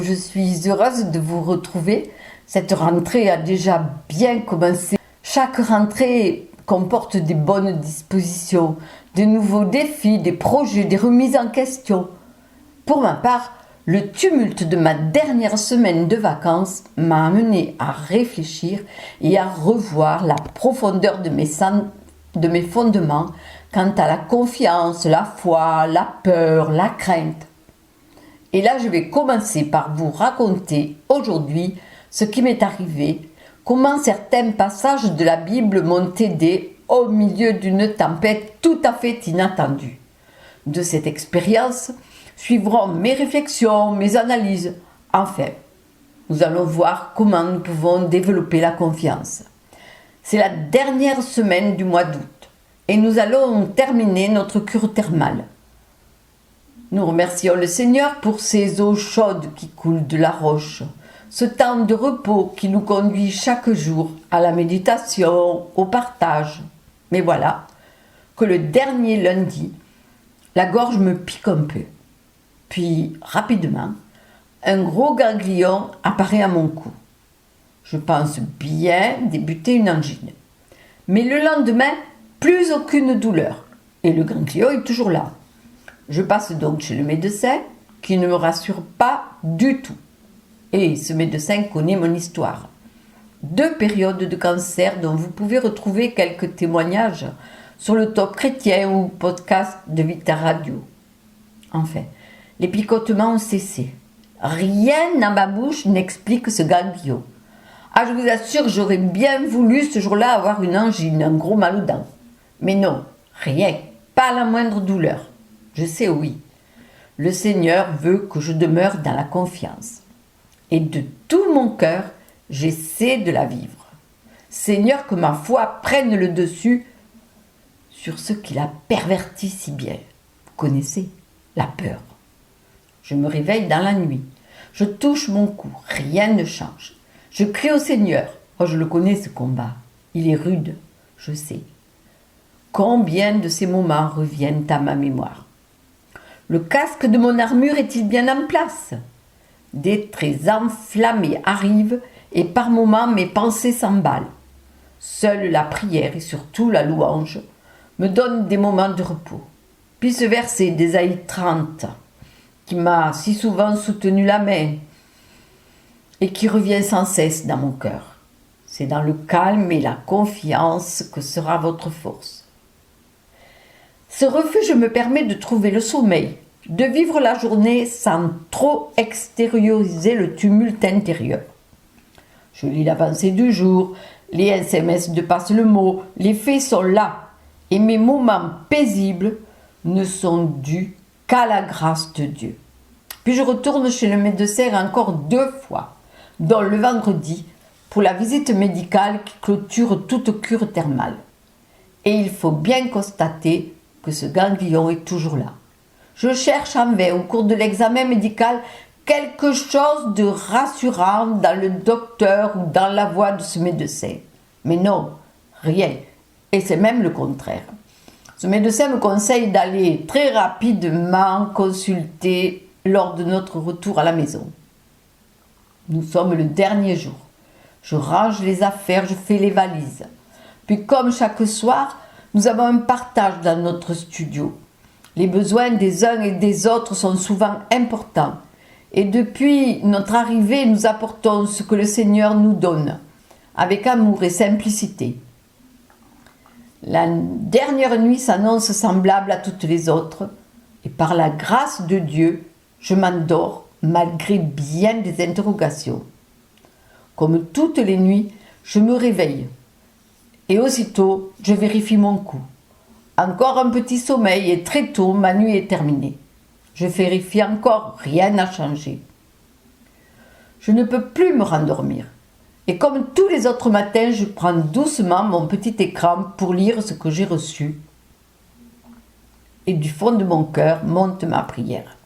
Je suis heureuse de vous retrouver. Cette rentrée a déjà bien commencé. Chaque rentrée comporte des bonnes dispositions, de nouveaux défis, des projets, des remises en question. Pour ma part, le tumulte de ma dernière semaine de vacances m'a amené à réfléchir et à revoir la profondeur de mes fondements quant à la confiance, la foi, la peur, la crainte. Et là, je vais commencer par vous raconter aujourd'hui ce qui m'est arrivé, comment certains passages de la Bible m'ont aidé au milieu d'une tempête tout à fait inattendue. De cette expérience suivront mes réflexions, mes analyses. Enfin, nous allons voir comment nous pouvons développer la confiance. C'est la dernière semaine du mois d'août et nous allons terminer notre cure thermale. Nous remercions le Seigneur pour ces eaux chaudes qui coulent de la roche, ce temps de repos qui nous conduit chaque jour à la méditation, au partage. Mais voilà que le dernier lundi, la gorge me pique un peu. Puis, rapidement, un gros ganglion apparaît à mon cou. Je pense bien débuter une angine. Mais le lendemain, plus aucune douleur. Et le ganglion est toujours là. Je passe donc chez le médecin qui ne me rassure pas du tout. Et ce médecin connaît mon histoire. 2 périodes de cancer dont vous pouvez retrouver quelques témoignages sur le Top Chrétien ou podcast de Vita Radio. Enfin, les picotements ont cessé. Rien dans ma bouche n'explique ce ganglion. Ah, je vous assure, j'aurais bien voulu ce jour-là avoir une angine, un gros mal aux dents. Mais non, rien, pas la moindre douleur. Je sais, oui, le Seigneur veut que je demeure dans la confiance. Et de tout mon cœur, j'essaie de la vivre. Seigneur, que ma foi prenne le dessus sur ce qu'il a perverti si bien. Vous connaissez, la peur. Je me réveille dans la nuit. Je touche mon cou, rien ne change. Je crie au Seigneur. Oh, je le connais ce combat. Il est rude, je sais. Combien de ces moments reviennent à ma mémoire? Le casque de mon armure est-il bien en place? Des traits enflammés arrivent et par moments mes pensées s'emballent. Seule la prière et surtout la louange me donnent des moments de repos. Puis ce verset d'Ésaïe 30 qui m'a si souvent soutenu la main et qui revient sans cesse dans mon cœur. C'est dans le calme et la confiance que sera votre force. Ce refuge me permet de trouver le sommeil, de vivre la journée sans trop extérioriser le tumulte intérieur. Je lis l'avancée du jour, les SMS de passe le mot, les faits sont là, et mes moments paisibles ne sont dus qu'à la grâce de Dieu. Puis je retourne chez le médecin encore 2 fois, dont le vendredi, pour la visite médicale qui clôture toute cure thermale. Et il faut bien constater que ce ganglion est toujours là. Je cherche en vain au cours de l'examen médical quelque chose de rassurant dans le docteur ou dans la voix de ce médecin. Mais non, rien. Et c'est même le contraire. Ce médecin me conseille d'aller très rapidement consulter lors de notre retour à la maison. Nous sommes le dernier jour. Je range les affaires, je fais les valises. Puis comme chaque soir, nous avons un partage dans notre studio. Les besoins des uns et des autres sont souvent importants. Et depuis notre arrivée, nous apportons ce que le Seigneur nous donne, avec amour et simplicité. La dernière nuit s'annonce semblable à toutes les autres, et par la grâce de Dieu, je m'endors malgré bien des interrogations. Comme toutes les nuits, je me réveille. Et aussitôt, je vérifie mon cou. Encore un petit sommeil et très tôt, ma nuit est terminée. Je vérifie encore, rien n'a changé. Je ne peux plus me rendormir. Et comme tous les autres matins, je prends doucement mon petit écran pour lire ce que j'ai reçu. Et du fond de mon cœur monte ma prière.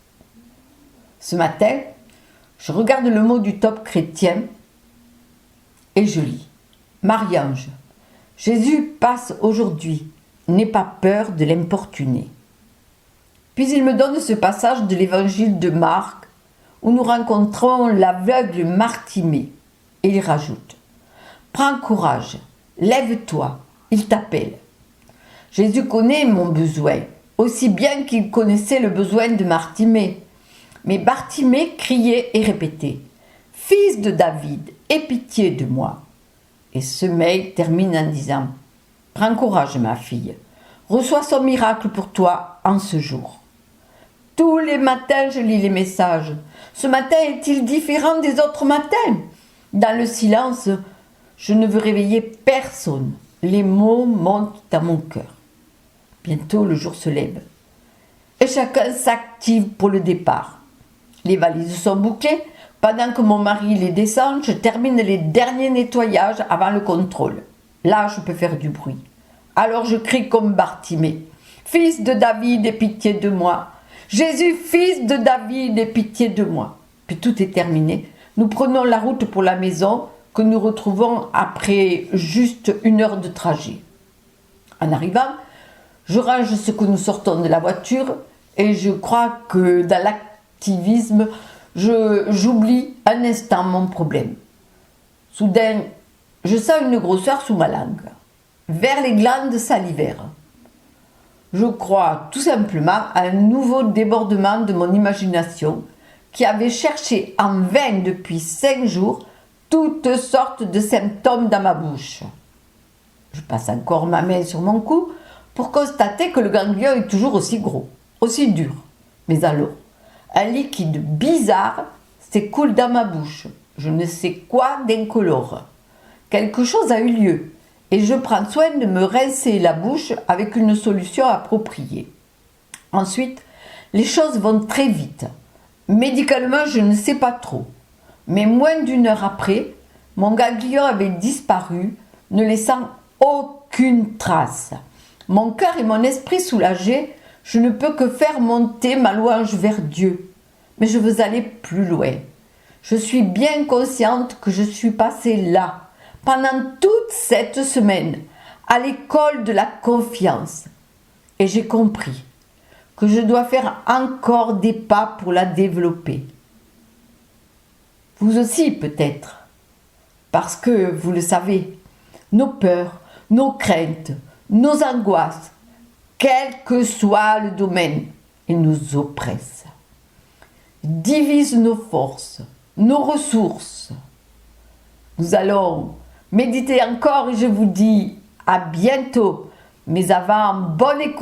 Ce matin, je regarde le mot du Top Chrétien et je lis. Marie-Ange, Jésus passe aujourd'hui, n'aie pas peur de l'importuner. Puis il me donne ce passage de l'évangile de Marc où nous rencontrons l'aveugle Martimée. Et il rajoute: prends courage, lève-toi, il t'appelle. Jésus connaît mon besoin, aussi bien qu'il connaissait le besoin de Martimée. Mais Bartimée criait et répétait: Fils de David, aie pitié de moi. Et ce mail termine en disant: prends courage, ma fille, reçois son miracle pour toi en ce jour. Tous les matins, je lis les messages. Ce matin est-il différent des autres matins? Dans le silence, je ne veux réveiller personne. Les mots montent dans mon cœur. Bientôt, le jour se lève. Et chacun s'active pour le départ. Les valises sont bouclées. Pendant que mon mari les descend, je termine les derniers nettoyages avant le contrôle. Là, je peux faire du bruit. Alors je crie comme Bartimée: Fils de David, aie pitié de moi. Jésus, fils de David, aie pitié de moi. Puis tout est terminé. Nous prenons la route pour la maison que nous retrouvons après juste 1 heure de trajet. En arrivant, je range ce que nous sortons de la voiture et je crois que dans l'activisme, j'oublie un instant mon problème. Soudain, je sens une grosseur sous ma langue, vers les glandes salivaires. Je crois tout simplement à un nouveau débordement de mon imagination qui avait cherché en vain depuis 5 jours toutes sortes de symptômes dans ma bouche. Je passe encore ma main sur mon cou pour constater que le ganglion est toujours aussi gros, aussi dur. Mais alors, un liquide bizarre s'écoule dans ma bouche. Je ne sais quoi d'incolore. Quelque chose a eu lieu et je prends soin de me rincer la bouche avec une solution appropriée. Ensuite, les choses vont très vite. Médicalement, je ne sais pas trop. Mais moins d'1 heure après, mon ganglion avait disparu, ne laissant aucune trace. Mon cœur et mon esprit soulagés, je ne peux que faire monter ma louange vers Dieu. Mais je veux aller plus loin. Je suis bien consciente que je suis passée là, pendant toute cette semaine, à l'école de la confiance. Et j'ai compris que je dois faire encore des pas pour la développer. Vous aussi peut-être, parce que, vous le savez, nos peurs, nos craintes, nos angoisses, quel que soit le domaine, ils nous oppressent, divisent nos forces, nos ressources. Nous allons méditer encore et je vous dis à bientôt, mais avant, bonne écoute.